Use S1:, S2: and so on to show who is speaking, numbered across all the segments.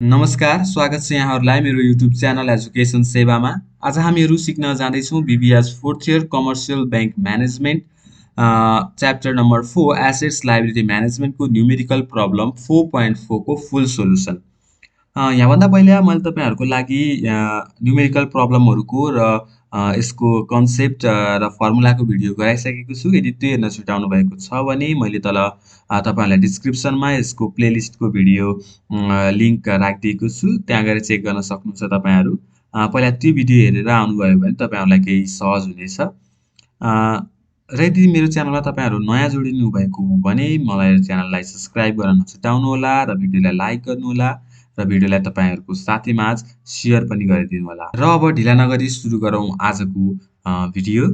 S1: नमस्कार, स्वागत छ यहाँहरूलाई मेरो युट्युब च्यानल एजुकेसन सेवामा। आज हामीहरू सिक्न जाँदैछौँ BBS fourth year commercial bank management chapter number 4 assets liability म्यानेजमेन्टको न्युमेरिकल प्रब्लम 4.4 को फुल सोल्युसन। यहाँभन्दा पहिला मैले तपाईँहरूको लागि न्युमेरिकल प्रब्लमहरूको र यसको कन्सेप्ट र फर्मुलाको भिडियो गराइसकेको छु। यदि त्यो हेर्न छुटाउनु भएको छ भने मैले तल तपाईँहरूलाई डिस्क्रिप्सनमा यसको प्लेलिस्टको भिडियो लिङ्क राखिदिएको छु। त्यहाँ गएर चेक गर्न सक्नुहुन्छ तपाईँहरू। पहिला त्यो भिडियो हेरेर आउनुभयो भने तपाईँहरूलाई केही सहज हुनेछ। र यदि मेरो च्यानलमा तपाईँहरू नयाँ जोडिनु भएको हो भने मलाई च्यानललाई सब्सक्राइब गर्न नछुटाउनुहोला र भिडियोलाई लाइक गर्नुहोला र भिडियोलाई तपाईँहरूको साथीमाझ सेयर पनि गरिदिनुहोला। र अब ढिला नगरी सुरु गरौँ आजको भिडियो।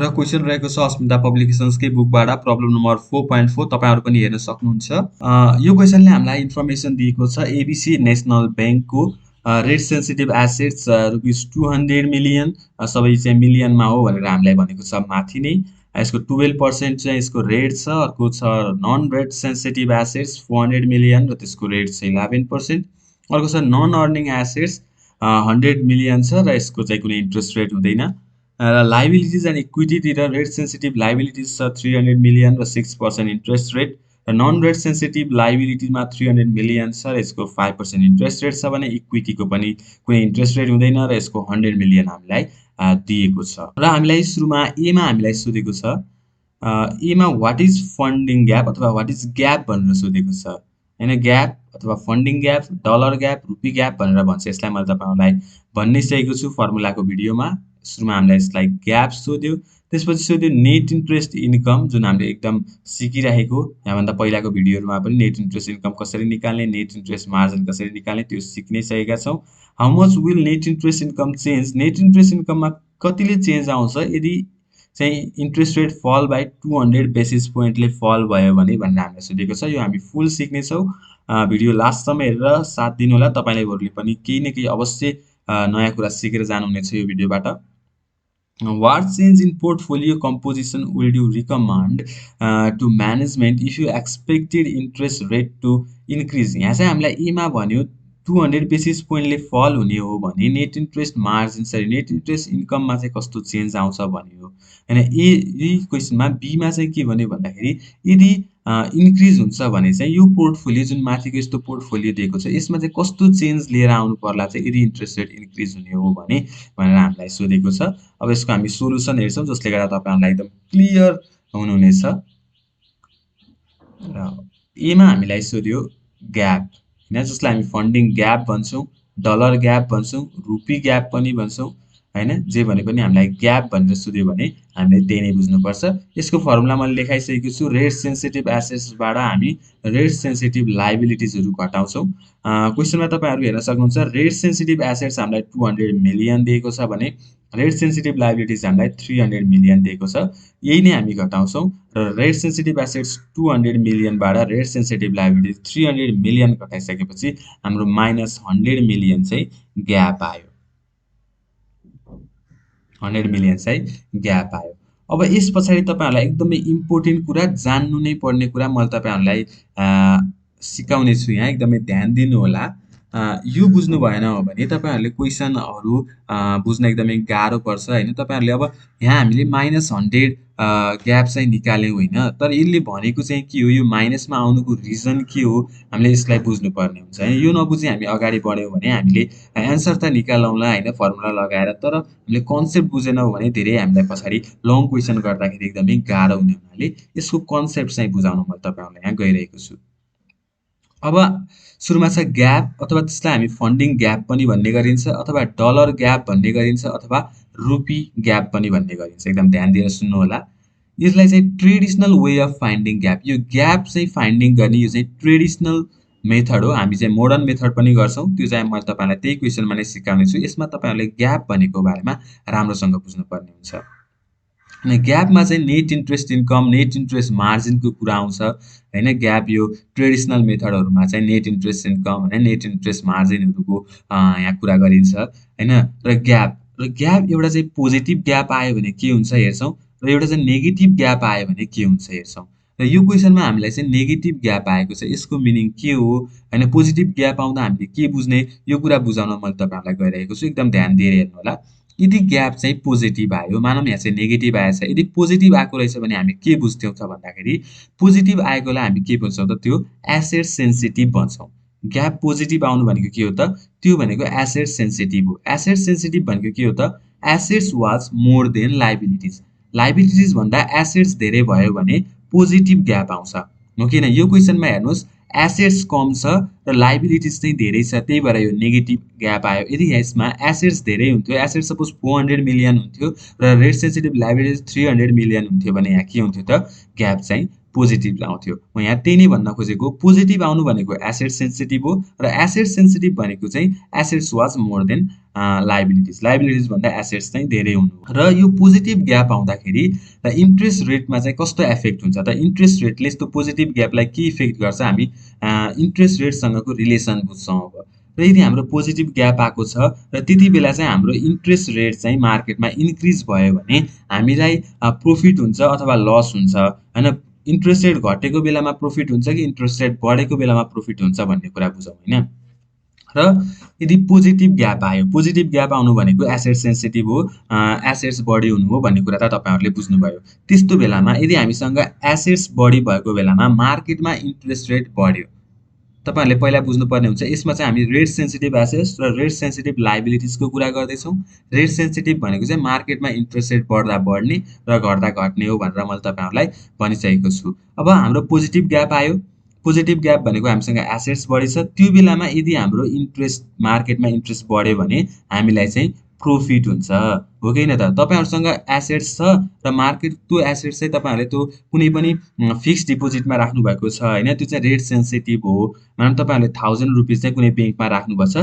S1: र क्वेसन रहेको छ अस्मिता पब्लिकेसन्सकै बुकबाट प्रब्लम नम्बर 4.4 तपाईँहरू पनि हेर्न सक्नुहुन्छ। यो क्वेसनले हामीलाई इन्फर्मेसन दिएको छ एबिसी नेसनल ब्याङ्कको rate sensitive assets rupees 200 million, सबै चाहिँ मिलियनमा हो भनेर हामीलाई भनेको छ माथि नै। यसको 12% चाहिँ यसको रेट छ। अर्को छ non rate sensitive assets 400 million र त्यसको रेट चाहिँ 11%। अर्को छ नन अर्निङ एसेट्स 100 मिलियन छ र यसको चाहिँ कुनै इन्ट्रेस्ट रेट हुँदैन। र लाइबिलिटिज एन्ड इक्विटीतिर रेट सेन्सिटिभ लाइबिलिटिज छ 300 मिलियन र 6% इन्ट्रेस्ट रेट र नन रेट सेन्सिटिभ लाइबिलिटीमा 300 मिलियन छ र यसको 5% इन्ट्रेस्ट रेट छ भने इक्विटीको पनि कुनै इन्ट्रेस्ट रेट हुँदैन र यसको 100 मिलियन हामीलाई दिएको छ। र हामीलाई सुरुमा एमा हामीलाई सोधेको छ एमा वाट इज फन्डिङ ग्याप अथवा वाट इज ग्याप भनेर सोधेको छ हैन। ग्याप अथवा फन्डिङ ग्याप, डलर ग्याप, रुपी ग्याप भनेर भन्छ। यसलाई मैले तपाईँहरूलाई भनिसकेको छु फर्मुलाको भिडियोमा। सुरुमा हामीलाई यसलाई ग्याप सोध्यो, त्यसपछि सोध्यो नेट इन्ट्रेस्ट इन्कम जुन हामीले एकदम सिकिरहेको यहाँभन्दा पहिलाको भिडियोहरूमा पनि नेट इन्ट्रेस्ट इन्कम कसरी निकाल्ने, नेट इन्ट्रेस्ट मार्जिन कसरी निकाल्ने त्यो सिक्नै सकेका छौँ। How much will net interest income change, net interest इन्कममा कतिले चेन्ज आउँछ यदि चाहिँ interest rate fall by 200 basis पोइन्टले फल भयो भने भनेर हामीलाई सोधेको छ। यो हामी फुल सिक्नेछौँ। भिडियो लास्टसम्म हेरेर साथ दिनुहोला। तपाईँहरूले पनि केही न केही अवश्य नयाँ कुरा सिकेर जानुहुनेछ यो भिडियोबाट। What change in portfolio composition will you recommend to management if you expected interest rate to increase? यहाँ चाहिँ हामीलाई एमा भन्यो 200 बेसिस पोइन्टले फल हुने हो भने net interest margin sorry net interest इन्कममा चाहिँ कस्तो चेन्ज आउँछ भन्यो हैन। यही क्वेसनमा बीमा चाहिँ के भन्यो भन्दाखेरि यदि इन्क्रिज हुन्छ भने चाहिँ यो पोर्टफोलियो जुन माथिको यस्तो पोर्टफोलियो दिएको छ यसमा चाहिँ कस्तो चेन्ज लिएर आउनु पर्ला चाहिँ यदि इन्ट्रेस्ट रेट इन्क्रिज हुने हो भने भनेर हामीलाई सोधेको छ। अब यसको हामी सोलुसन हेर्छौँ जसले गर्दा तपाईँहरूलाई एकदम क्लियर हुनुहुनेछ। एमा हामीलाई सोध्यो ग्याप हैन, जसलाई हामी फन्डिङ ग्याप भन्छौँ, डलर ग्याप भन्छौँ, रुपी ग्याप पनि भन्छौँ हैन। जे भने पनि हामीलाई ग्याप भनेर सोध्यो भने हामीले त्यही नै बुझ्नुपर्छ। यसको फर्मुला मैले लेखाइसकेको छु। रेट सेन्सिटिभ एसेट्सबाट हामी रेट सेन्सिटिभ लाइबिलिटिजहरू घटाउँछौँ। क्वेसनमा तपाईँहरू हेर्न सक्नुहुन्छ रेट सेन्सिटिभ एसेट्स हामीलाई 200 मिलियन दिएको छ भने रेट सेन्सिटिभ लाइबिलिटिज हामीलाई 300 मिलियन दिएको छ। यही नै हामी घटाउँछौँ र रेट सेन्सिटिभ एसेट्स 200 मिलियनबाट रेट सेन्सिटिभ लाइबिलिटिज 300 मिलियन घटाइसकेपछि हाम्रो माइनस 100 मिलियन चाहिँ ग्याप आयो। 100 मिलियन चाहिँ ग्याप आयो। अब यस पछाडि तपाईँहरूलाई एकदमै इम्पोर्टेन्ट कुरा जान्नु नै पर्ने कुरा मैले तपाईँहरूलाई सिकाउने छु। यहाँ एकदमै ध्यान दिनुहोला। यो बुझ्नु भएन भने तपाईँहरूले क्वेसनहरू बुझ्न एकदमै गाह्रो पर्छ हैन। तपाईँहरूले अब यहाँ हामीले माइनस 100 ग्याप चाहिँ निकाल्यौँ होइन, तर यसले भनेको चाहिँ के हो, यो माइनसमा आउनुको रिजन के हो हामीले यसलाई बुझ्नुपर्ने हुन्छ हैन। यो नबुझी हामी अगाडि बढ्यौँ भने हामीले एन्सर त निकालौँला हैन फर्मुला लगाएर, तर हामीले कन्सेप्ट बुझेनौँ भने धेरै हामीलाई पछाडि लङ क्वेसन गर्दाखेरि एकदमै गाह्रो हुने हुनाले यसको कन्सेप्ट चाहिँ बुझाउन म तपाईँहरूलाई यहाँ गइरहेको छु। अब सुरुमा छ ग्याप अथवा त्यसलाई हामी फन्डिङ ग्याप पनि भन्ने गरिन्छ अथवा डलर ग्याप भन्ने गरिन्छ अथवा रुपी ग्याप पनि भन्ने गरिन्छ। एकदम ध्यान दिएर सुन्नुहोला। यसलाई चाहिँ traditional way of finding gap, यो ग्याप चाहिँ फाइन्डिङ गर्ने यो चाहिँ ट्रेडिसनल मेथड हो। हामी चाहिँ मोडर्न मेथड पनि गर्छौँ, त्यो चाहिँ मैले तपाईँलाई त्यही क्वेसनमा नै सिकाउने छु। यसमा तपाईँहरूले ग्याप भनेको बारेमा राम्रोसँग बुझ्नुपर्ने हुन्छ। अनि ग्यापमा चाहिँ net interest income, net interest मार्जिनको कुरा आउँछ हैन। ग्याप यो ट्रेडिसनल मेथडहरूमा चाहिँ नेट इन्ट्रेस्ट इन्कम हैन, नेट इन्ट्रेस्ट मार्जिनहरूको यहाँ कुरा गरिन्छ हैन। र ग्याप एउटा चाहिँ पोजिटिभ ग्याप आयो भने के हुन्छ हेर्छौँ र एउटा चाहिँ नेगेटिभ ग्याप आयो भने के हुन्छ हेर्छौँ। र यो क्वेसनमा हामीलाई चाहिँ नेगेटिभ ग्याप आएको छ। यसको मिनिङ के हो हैन, पोजिटिभ ग्याप आउँदा हामीले के बुझ्ने, यो कुरा बुझाउन मैले तपाईहरुलाई गइरहेको छु। एकदम ध्यान दिएर हेर्नु होला। यदि ग्याप चाहिँ पोजिटिभ आयो, मानौँ यहाँ चाहिँ नेगेटिभ आएछ, यदि पोजिटिभ आएको रहेछ भने हामी के बुझ्थ्यौँ त भन्दाखेरि, पोजिटिभ आएकोलाई हामी के भन्छौँ त, त्यो एसेट सेन्सिटिभ भन्छौँ। ग्याप पोजिटिभ आउनु भनेको के हो त, त्यो भनेको एसेट सेन्सिटिभ हो। एसेट सेन्सिटिभ भनेको के हो त, assets was more than liabilities. Liabilities भन्दा एसेट्स धेरै भयो भने पोजिटिभ ग्याप आउँछ, हो किन? यो क्वेसनमा हेर्नुहोस्, एसेट्स कम छ र लायबिलिटिज चाहिँ धेरै छ, त्यही भएर यो नेगेटिभ ग्याप आयो। यदि यसमा एसेट्स धेरै हुन्थ्यो, एसेट्स सपोज 400 मिलियन हुन्थ्यो र रेट सेन्सिटिभ लायबिलिटिज 300 मिलियन हुन्थ्यो भने यहाँ के हुन्थ्यो त, ग्याप चाहिँ पोजिटिभ आउँथ्यो। म यहाँ त्यही नै भन्न खोजेको, पोजिटिभ आउनु भनेको एसेट सेन्सिटिभ हो र एसेट सेन्सिटिभ भनेको चाहिँ assets was more than liabilities. Liabilities भन्दा एसेट्स चाहिँ धेरै हुनु। र यो पोजिटिभ ग्याप आउँदाखेरि इन्ट्रेस्ट रेटमा चाहिँ कस्तो इफेक्ट हुन्छ त, इन्ट्रेस्ट रेटले यस्तो पोजिटिभ ग्यापलाई के इफेक्ट गर्छ, हामी इन्ट्रेस्ट रेटसँगको रिलेसन बुझ्छौँ अब। र यदि हाम्रो पोजिटिभ ग्याप आएको छ र त्यति बेला चाहिँ हाम्रो इन्ट्रेस्ट रेट चाहिँ मार्केटमा इन्क्रिज भयो भने हामीलाई प्रोफिट हुन्छ अथवा लस हुन्छ हैन। इन्ट्रेस्ट रेट घटेको बेलामा प्रोफिट हुन्छ कि इन्ट्रेस्ट रेट बढेको बेलामा प्रोफिट हुन्छ भन्ने कुरा बुझौँ हैन। र यदि पोजिटिभ ग्याप आयो, पोजिटिभ ग्याप आउनु भनेको एसेट सेन्सिटिभ हो, एसेट्स बढी हुनु हो भन्ने कुरा त तपाईहरुले बुझ्नुभयो। त्यस्तो बेलामा यदि हामीसँग एसेट्स बढी भएको बेलामा मार्केटमा इन्ट्रेस्ट रेट बढ्यो, तपाईहरुले पहिला बुझ्नुपर्ने हुन्छ, यसमा चाहिँ हामी रेट सेन्सिटिभ एसेट्स र रेट सेन्सिटिभ लायबिलिटिजको कुरा गर्दैछौँ। रेट सेन्सिटिभ भनेको चाहिँ मार्केटमा इन्ट्रेस्ट रेट बढ्दा बढ्ने र घट्दा घट्ने हो भनेर मैले तपाईहरुलाई भनिसकेको छु। अब हाम्रो पोजिटिभ ग्याप आयो, पोजिटिभ ग्याप भनेको हामीसँग एसेट्स बढी छ, त्यो बेलामा यदि हाम्रो इन्ट्रेस्ट मार्केटमा इन्ट्रेस्ट बढ्यो भने हामीलाई चाहिँ प्रोफिट हुन्छ, हो कि हैन त? तपाईहरुसँग एसेट्स छ र मार्केट त्यो एसेट्स चाहिँ तपाईहरुले त्यो कुनै पनि फिक्स्ड डिपोजिटमा राख्नु भएको छ हैन, त्यो चाहिँ रेट सेन्सिटिभ हो। मानौँ तपाईहरुले 1000 रुपैयाँ चाहिँ कुनै बैंकमा राख्नुभछ,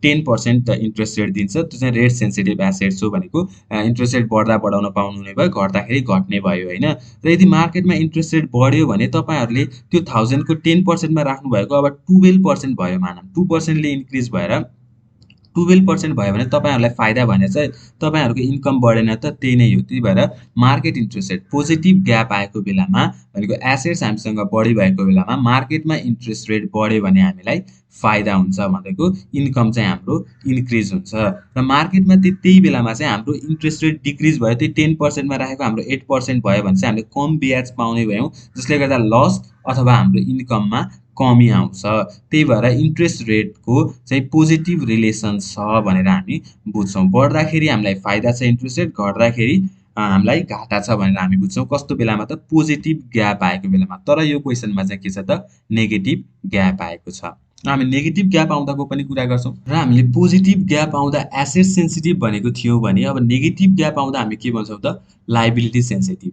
S1: 10% इन्ट्रेस्ट रेट दिन्छ, त्यो चाहिँ रेट सेन्सिटिभ एसेट्स हो भनेको। इन्ट्रेस्ट रेट बढ्दा बढाउन पाउनुहुने भयो, घट्दाखेरि घट्ने भयो हैन। र यदि मार्केटमा इन्ट्रेस्ट रेट बढ्यो भने तपाईहरुले त्यो 1000 को 10% मा राख्नु भएको अब 12% भयो, मानौँ 2% ले इन्क्रिज भएर 12% भयो भने तपाईहरुलाई फाइदा भनेछ, तपाईहरुको इन्कम बढेन त, त्यही नै हो। त्यही भएर market interest rate positive gap आएको बेलामा भनेको एसेट्स हामीसँग बढी भएको बेलामा मार्केटमा इन्ट्रेस्ट रेट बढ्यो भने हामीलाई फाइदा हुन्छ भनेको, इन्कम चाहिँ हाम्रो इन्क्रिज हुन्छ। र मार्केटमा त्यही बेलामा चाहिँ हाम्रो इन्ट्रेस्ट रेट डिक्रिज भयो, त्यही 10% मा राखेको हाम्रो 8% भयो भने चाहिँ हामीले कम ब्याज पाउने भयौँ, जसले गर्दा लस अथवा हाम्रो इन्कममा कमी आउँछ। त्यही भएर इन्ट्रेस्ट रेटको चाहिँ पोजिटिभ रिलेसन छ भनेर हामी बुझ्छौँ। बढ्दाखेरि हामीलाई फाइदा छ इन्ट्रेस्ट रेट, घट्दाखेरि हामीलाई घाटा छ भनेर हामी बुझ्छौँ। कस्तो बेलामा त, पोजिटिभ ग्याप आएको बेलामा। तर यो क्वेसनमा चाहिँ के छ त, नेगेटिभ ग्याप आएको छ। र हामी नेगेटिभ ग्याप आउँदाको पनि कुरा गर्छौँ। र हामीले पोजिटिभ ग्याप आउँदा एसेट सेन्सिटिभ भनेको थियौँ भने अब नेगेटिभ ग्याप आउँदा हामी के भन्छौँ त, लायबिलिटी सेन्सिटिभ।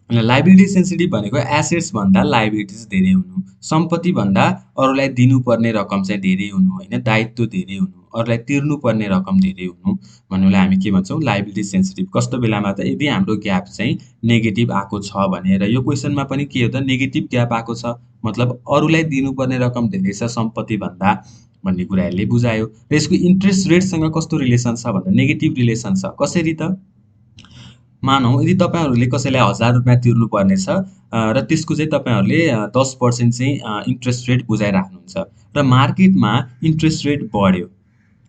S1: लायबिलिटी सेन्सिटिभ भनेको एसेट्स भन्दा लायबिलिटिज धेरै हुनु, सम्पत्ति भन्दा अरूलाई दिनुपर्ने रकम चाहिँ धेरै हुनु हैन, दायित्व धेरै हुनु, अरूलाई तिर्नुपर्ने रकम धेरै हुनु भन्नुलाई हामी के भन्छौँ, लायबिलिटी सेन्सिटिभ। कस्तो बेलामा त, यदि हाम्रो ग्याप चाहिँ नेगेटिभ आएको छ भने। र यो क्वेसनमा पनि के हो त, नेगेटिभ ग्याप आएको छ मतलब अरूलाई दिनुपर्ने रकम धेरै छ सम्पत्ति भन्दा भन्ने कुरा यसले बुझायो। र यसको इन्ट्रेस्ट रेटसँग कस्तो रिलेसन छ भन्दा नेगेटिभ रिलेसन छ। कसरी त, मानौँ यदि तपाईहरुले कसैलाई 1000 रुपैयाँ तिर्नुपर्ने छ र त्यसको चाहिँ तपाईहरुले 10% चाहिँ इन्ट्रेस्ट रेट बुझाइराख्नुहुन्छ र मार्केटमा इन्ट्रेस्ट रेट बढ्यो,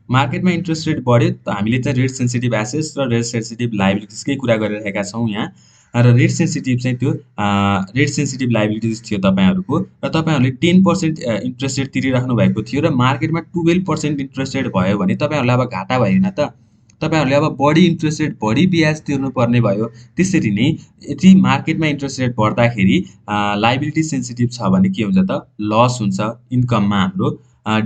S1: मार्केटमा इन्ट्रेस्ट रेट बढ्यो त हामीले चाहिँ रेट सेन्सिटिभ एसेट्स र रेट सेन्सिटिभ लायबिलिटिजकै कुरा गरिरहेका छौँ यहाँ। र रेट सेन्सिटिभ चाहिँ त्यो रेट सेन्सिटिभ लायबिलिटिज थियो तपाईहरुको, र तपाईहरुले 10% इन्ट्रेस्ट रेट तिरिराख्नु भएको थियो र मार्केटमा 12% इन्ट्रेस्ट रेट भयो भने तपाईहरुलाई अब घाटा भएन त, तपाईहरुले अब बढी इन्ट्रेस्ट रेट, बढी ब्याज तिर्नुपर्ने भयो। त्यसरी नै यदि मार्केटमा इन्ट्रेस्ट रेट बढ्दाखेरि लायबिलिटी सेन्सिटिभ छ भने के हुन्छ त, लस हुन्छ, इन्कममा हाम्रो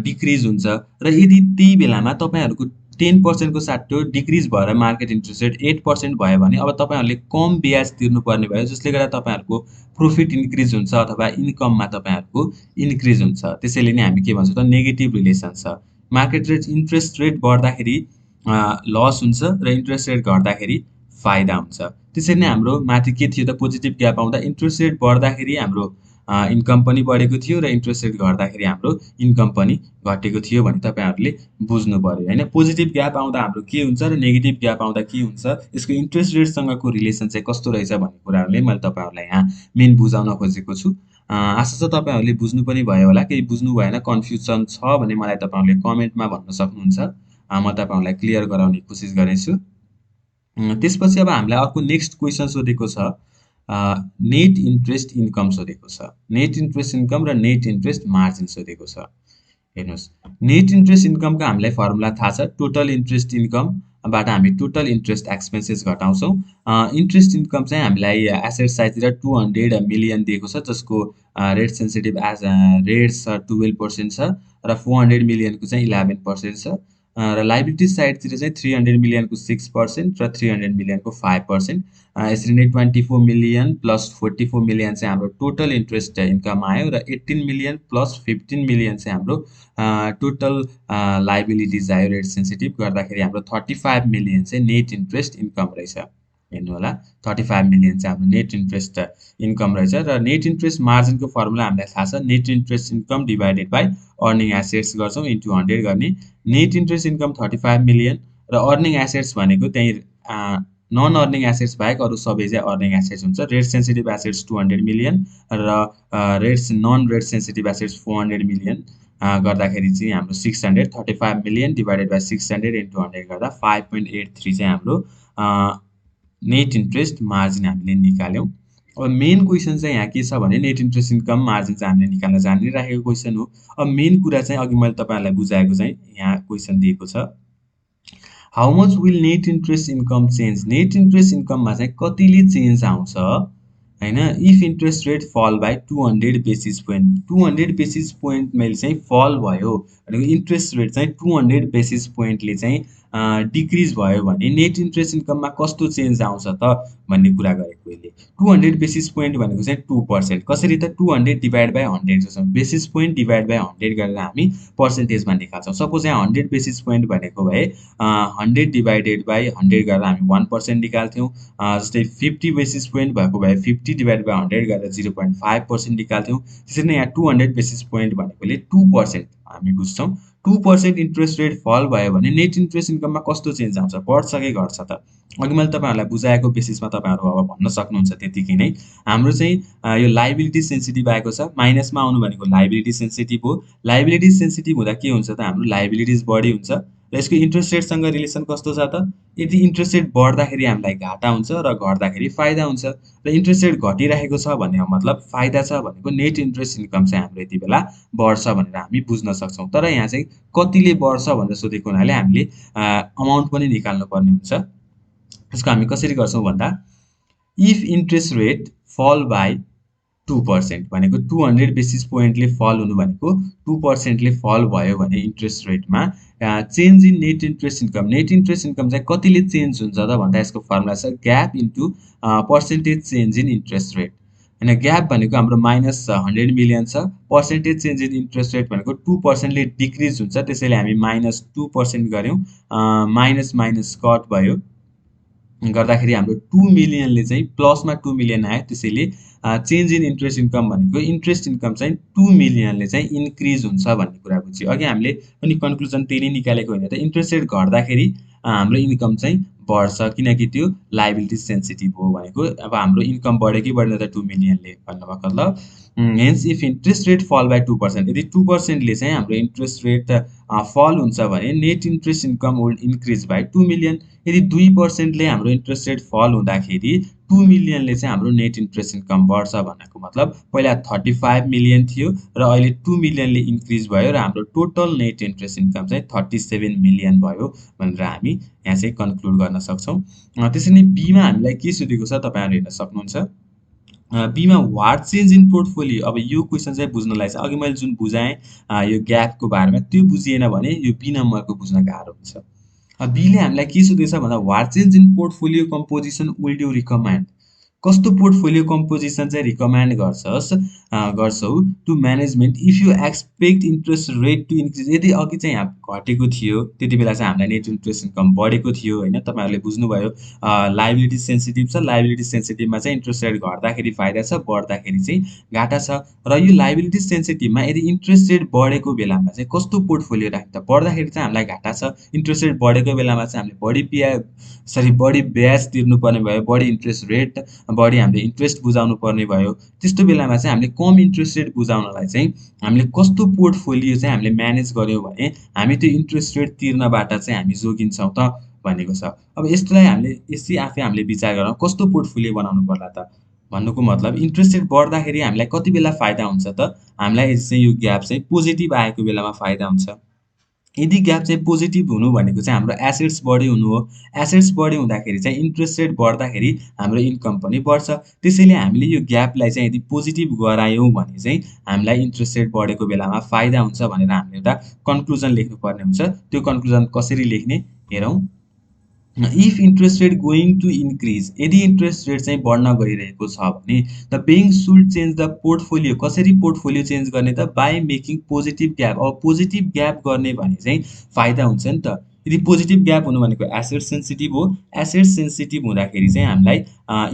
S1: डिक्रिज हुन्छ। र यदि त्यही बेलामा तपाईहरुको 10% को साट्टो डिक्रिज भएर मार्केट इन्ट्रेस्ट रेट 8% भयो भने अब तपाईहरुले कम ब्याज तिर्नुपर्ने भयो, जसले गर्दा तपाईहरुको प्रोफिट इन्क्रिज हुन्छ अथवा इन्कममा तपाईहरुको इन्क्रिज हुन्छ। त्यसैले नै हामी के भन्छौँ त, नेगेटिभ रिलेसन छ। मार्केट रेट इन्ट्रेस्ट रेट बढ्दाखेरि लस हुन्छ र इन्ट्रेस्ट रेट घट्दाखेरि फाइदा हुन्छ। त्यसरी नै हाम्रो माथि के थियो त, पोजिटिभ ग्याप आउँदा इन्ट्रेस्ट रेट बढ्दाखेरि हाम्रो इन्कम पनि बढेको थियो र इन्ट्रेस्ट रेट घट्दाखेरि हाम्रो इन्कम पनि घटेको थियो भने तपाईँहरूले बुझ्नु पर्यो होइन। पोजिटिभ ग्याप आउँदा हाम्रो के हुन्छ र नेगेटिभ ग्याप आउँदा के हुन्छ, यसको इन्ट्रेस्ट रेटसँगको रिलेसन चाहिँ कस्तो रहेछ भन्ने कुराहरूले मैले तपाईँहरूलाई यहाँ मेन बुझाउन खोजेको छु। आशा छ तपाईँहरूले बुझ्नु पनि भयो होला। केही बुझ्नु भएन, कन्फ्युजन छ भने मलाई तपाईँहरूले कमेन्टमा भन्न सक्नुहुन्छ। म तपाईँहरूलाई क्लियर गराउने कोसिस गर्नेछु। त्यसपछि अब हामीलाई अर्को नेक्स्ट क्वेसन सोधेको छ, नेट इन्ट्रेस्ट इन्कम सोधेको छ। नेट इन्ट्रेस्ट इन्कम र नेट इन्ट्रेस्ट मार्जिन सोधेको छ। हेर्नुहोस्, नेट इन्ट्रेस्ट इन्कमको हामीलाई फर्मुला थाहा छ। टोटल इन्ट्रेस्ट इन्कमबाट हामी टोटल इन्ट्रेस्ट एक्सपेन्सेस घटाउँछौँ। इन्ट्रेस्ट इन्कम चाहिँ हामीलाई एसेट साइडतिर 200 मिलियन दिएको छ, जसको रेट सेन्सिटिभ रेट्स 12% छ र 400 मिलियनको चाहिँ 11% छ। र लाइबिलिटी साइडतिर चाहिँ 300 मिलियनको 6% र 300 मिलियनको 5%। यसरी नै 24 मिलियन प्लस 44 मिलियन चाहिँ हाम्रो टोटल इन्ट्रेस्ट इन्कम आयो र 18 मिलियन प्लस 15 मिलियन चाहिँ हाम्रो टोटल लाइबिलिटिज आयो रेट सेन्सिटिभ गर्दाखेरि हाम्रो 35 मिलियन चाहिँ नेट इन्ट्रेस्ट इन्कम रहेछ। हेर्नु होला, 35 मिलियन चाहिँ हाम्रो नेट इन्ट्रेस्ट इन्कम रहेछ। र नेट इन्ट्रेस्ट मार्जिनको फर्मुला हामीलाई थाहा छ। Net interest income divided by earning assets गर्छौँ, इन्टु 100 गर्ने। नेट इन्ट्रेस्ट इन्कम 35 मिलियन र अर्निङ एसेट्स भनेको त्यही नन अर्निङ एसेट्स बाहेक अरू सबै चाहिँ अर्निङ एसेट्स हुन्छ। रेट सेन्सिटिभ एसेट्स 200 मिलियन र non rate sensitive assets 400 million गर्दाखेरि चाहिँ हाम्रो 600, 35 मिलियन डिभाइडेड बाई 600 इन्टु 100 गर्दा 5.83 चाहिँ हाम्रो नेट इन्ट्रेस्ट मार्जिन हामीले निकाल्यौँ। अब मेन क्वेसन चाहिँ यहाँ के छ भने नेट इन्ट्रेस्ट इन्कम मार्जिन चाहिँ हामीले निकाल्न जानिरहेको क्वेसन हो। अब मेन कुरा चाहिँ अघि मैले तपाईँहरूलाई बुझाएको चाहिँ यहाँ क्वेसन दिएको छ, how much will net interest income change. Net interest इन्कममा चाहिँ कतिले चेन्ज आउँछ होइन, if interest rate fall by 200 basis point. 200 basis point मैले चाहिँ फल भयो भनेको इन्ट्रेस्ट रेट चाहिँ 200 बेसिस पोइन्टले चाहिँ डिक्रिज भयो भने नेट इन्ट्रेस्ट इन्कममा कस्तो चेन्ज आउँछ त भन्ने कुरा गरेको यसले। 200 बेसिस पोइन्ट भनेको चाहिँ 2%। कसरी त 200 डिभाइड बाई 100 गर्छौँ, बेसिस पोइन्ट डिभाइड बाई 100 गरेर हामी पर्सेन्टेजमा निकाल्छौँ। सपोज यहाँ 100 बेसिस पोइन्ट भनेको भए 100 डिभाइडेड बाई 100 गरेर हामी 1% निकाल्थ्यौँ। जस्तै 50 बेसिस पोइन्ट भएको भए 50 डिभाइड बाई 100 गरेर 0.5% निकाल्थ्यौँ। त्यसरी नै यहाँ 200 बेसिस पोइन्ट भनेकोले 2% हामी बुझ्छौँ। 2% इन्ट्रेस्ट रेट फल भयो भने नेट इन्ट्रेस्ट इन्कममा कस्तो चेन्ज आउँछ, बढ्छ कि घट्छ त? अघि मैले तपाईँहरूलाई बुझाएको बेसिसमा तपाईँहरू अब भन्न सक्नुहुन्छ त्यतिकै नै। हाम्रो चाहिँ यो लाइबिलिटी सेन्सिटिभ आएको छ, माइनसमा आउनु भनेको लाइबिलिटी सेन्सिटिभ हो। लाइबिलिटी सेन्सिटिभ हुँदा के हुन्छ त, हाम्रो लाइबिलिटिज बढी हुन्छ र यसको इन्ट्रेस्ट रेटसँग रिलेसन कस्तो छ त, यदि इन्ट्रेस्ट रेट बढ्दाखेरि हामीलाई घाटा हुन्छ र घट्दाखेरि फाइदा हुन्छ र इन्ट्रेस्ट रेट घटिरहेको छ भन्ने मतलब फाइदा छ भनेको नेट इन्ट्रेस्ट इन्कम चाहिँ हाम्रो यति बेला बढ्छ भनेर हामी बुझ्न सक्छौँ। तर यहाँ चाहिँ कतिले बढ्छ भनेर सोधेको हुनाले हामीले अमाउन्ट पनि निकाल्नु पर्ने हुन्छ। यसको हामी कसरी गर्छौँ भन्दा, if interest rate fall by 2% भनेको 200 बेसिस पोइन्टले फल हुनु भनेको 2%ले फल भयो भने इन्ट्रेस्ट रेटमा change in net interest income. Net interest income चाहिँ कतिले चेन्ज हुन्छ त भन्दा यसको फर्मुला छ gap into percentage change in interest rate. होइन, ग्याप भनेको हाम्रो माइनस 100 मिलियन छ, percentage change in interest rate भनेको 2%ले डिक्रिज हुन्छ, त्यसैले हामी -2% गऱ्यौँ। माइनस माइनस कट भयो गर्दाखेरि हाम्रो 2 मिलियनले चाहिँ प्लसमा 2 मिलियन आयो, त्यसैले चेन्ज इन इन्ट्रेस्ट इन्कम भनेको इन्ट्रेस्ट इन्कम चाहिँ 2 मिलियनले चाहिँ इन्क्रिज हुन्छ भन्ने कुरा बुझ्यो। अघि हामीले पनि कन्क्लुजन त्यही नै निकालेको होइन त, इन्ट्रेस्ट रेट घट्दाखेरि हाम्रो इन्कम चाहिँ बढ्छ किनकि त्यो लाइबिलिटी सेन्सिटिभ हो भनेको। अब हाम्रो इन्कम बढ्यो कि बढेन त 2 मिलियनले भन्नुको मतलब। Hence if interest rate fall by 2%, यदि 2%ले चाहिँ हाम्रो इन्ट्रेस्ट रेट फल हुन्छ भने net interest income will increase by 2 million. यदि 2%ले हाम्रो इन्ट्रेस्ट रेट फल हुँदाखेरि 2 मिलियनले चाहिँ हाम्रो नेट इन्ट्रेस्ट इन्कम बढ्छ भनेको मतलब पहिला 35 मिलियन थियो र अहिले 2 मिलियनले इन्क्रिज भयो र हाम्रो टोटल नेट इन्ट्रेस्ट इन्कम चाहिँ 37 मिलियन भयो भनेर हामी यहाँ चाहिँ कन्क्लुड गर्न सक्छौँ। त्यसरी नै बीमा हामीलाई के सोधेको छ तपाईँहरू हेर्न सक्नुहुन्छ। बीमा वाट चेन्ज इन पोर्टफोलियो। अब यो क्वेसन चाहिँ बुझ्नलाई चाहिँ अघि मैले जुन बुझाएँ यो ग्यापको बारेमा त्यो बुझिएन भने यो बी नम्बरको बुझ्न गाह्रो हुन्छ। बीले हामीलाई के सोधेछ भन्दा what change in portfolio composition will you recommend. कस्तो पोर्टफोलियो कम्पोजिसन चाहिँ रिकमेन्ड गर्छौ to management if you expect interest rate to increase. यदि अघि चाहिँ यहाँ घटेको थियो त्यति बेला चाहिँ हामीलाई नेट इन्ट्रेस्ट इन्कम बढेको थियो होइन, तपाईँहरूले बुझ्नुभयो। लाइबिलिटी सेन्सिटिभ छ, लाइबिलिटी सेन्सिटिभमा चाहिँ इन्ट्रेस्ट रेट घट्दाखेरि फाइदा छ, बढ्दाखेरि चाहिँ घाटा छ। र यो लाइबिलिटी सेन्सिटिभमा यदि इन्ट्रेस्ट रेट बढेको बेलामा चाहिँ कस्तो पोर्टफोलियो राख्दा, बढ्दाखेरि चाहिँ हामीलाई घाटा छ, इन्ट्रेस्ट रेट बढेको बेलामा चाहिँ हामीले बढी ब्याज तिर्नुपर्ने भयो, बढी इन्ट्रेस्ट रेट, बढी हामीले इन्ट्रेस्ट बुझाउनु पर्ने भयो। त्यस्तो बेलामा चाहिँ हामीले कम इन्ट्रेस्ट रेट बुझाउनलाई चाहिँ हामीले कस्तो पोर्टफोलियो चाहिँ हामीले म्यानेज गर्यौँ भने हामी त्यो इन्ट्रेस्ट रेट तिर्नबाट चाहिँ हामी जोगिन्छौँ त भनेको छ। अब यस्तोलाई हामीले यसै आफै हामीले विचार गरौँ, कस्तो पोर्टफोलियो बनाउनु पर्ला त भन्नुको मतलब इन्ट्रेस्ट रेट बढ्दाखेरि हामीलाई कति बेला फाइदा हुन्छ त, हामीलाई चाहिँ यो ग्याप चाहिँ पोजिटिभ आएको बेलामा फाइदा हुन्छ। यदि ग्याप चाहिँ पोजिटिभ हुनु भनेको चाहिँ हाम्रो एसेट्स बढी हुनु हो। एसेट्स बढी हुँदाखेरि चाहिँ इन्ट्रेस्ट रेट बढ्दाखेरि हाम्रो इन्कम पनि बढ्छ। त्यसैले हामीले यो ग्यापलाई चाहिँ यदि पोजिटिभ गरायौँ भने चाहिँ हामीलाई इन्ट्रेस्ट रेट बढेको बेलामा फाइदा हुन्छ भनेर हामीले एउटा कन्क्लुजन लेख्नुपर्ने हुन्छ। त्यो कन्क्लुजन कसरी लेख्ने हेरौँ। If interest rate going to increase, यदि इन्ट्रेस्ट रेट चाहिँ बढ्न गइरहेको छ भने the bank should change the portfolio. कसरी पोर्टफोलियो चेन्ज गर्ने त, बाई मेकिङ पोजिटिभ ग्याप। अब पोजिटिभ ग्याप गर्ने भने चाहिँ फाइदा हुन्छ नि त। यदि पोजिटिभ ग्याप हुनु भनेको एसेट सेन्सिटिभ हो, एसेट सेन्सिटिभ हुँदाखेरि चाहिँ हामीलाई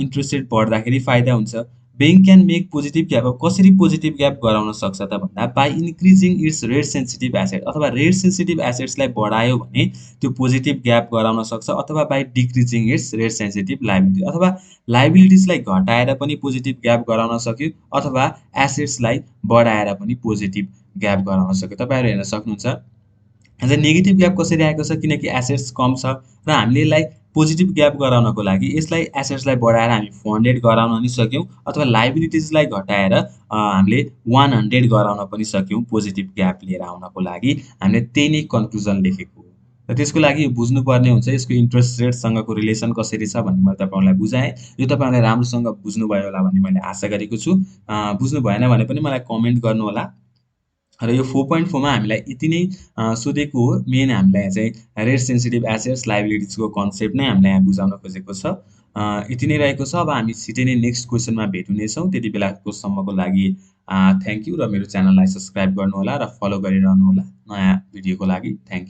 S1: इन्ट्रेस्ट रेट बढ्दाखेरि फाइदा हुन्छ। Bank can make positive gap. अब कसरी पोजिटिभ ग्याप गराउन सक्छ त भन्दा by increasing it's rate sensitive asset, अथवा रेट सेन्सिटिभ एसेट्सलाई बढायो भने त्यो पोजिटिभ ग्याप गराउन सक्छ, अथवा by decreasing it's rate sensitive liability, अथवा लाइबिलिटिजलाई घटाएर पनि पोजिटिभ ग्याप गराउन सक्यो, अथवा एसेट्सलाई बढाएर पनि पोजिटिभ ग्याप गराउन सक्यो। तपाईँहरू हेर्न सक्नुहुन्छ अझ नेगेटिभ ग्याप कसरी आएको छ, किनकि एसेट्स कम छ र हामीले यसलाई पोजिटिभ ग्याप गराउनको लागि यसलाई एसेट्सलाई बढाएर हामी 400 गराउन पनि सक्यौँ, अथवा लाइबिलिटिजलाई घटाएर हामीले 100 गराउन पनि सक्यौँ। पोजिटिभ ग्याप लिएर आउनको लागि हामीले त्यही नै कन्क्लुजन लेखेको हो। र त्यसको लागि यो बुझ्नुपर्ने हुन्छ यसको इन्ट्रेस्ट रेटसँगको रिलेसन कसरी छ भन्ने मैले तपाईँहरूलाई बुझाएँ। यो तपाईँहरूले राम्रोसँग बुझ्नुभयो होला भन्ने मैले आशा गरेको छु। बुझ्नु भएन भने पनि मलाई कमेन्ट गर्नुहोला। र यो 4.4 मा हामीलाई यति नै सोधेको हो। मेन हामीलाई चाहिँ रेट सेन्सिटिभ एसेट्स लाइबिलिटिजको कन्सेप्ट नै हामीलाई यहाँ बुझाउन खोजेको छ। यति नै रहेको छ। अब हामी छिटै नै नेक्स्ट क्वेसनमा भेट हुनेछौँ। त्यति बेलाको सम्मको लागि थ्याङ्क यू, र मेरो च्यानललाई सब्सक्राइब गर्नुहोला र फलो गरिरहनुहोला नयाँ भिडियोको लागि। Thank you.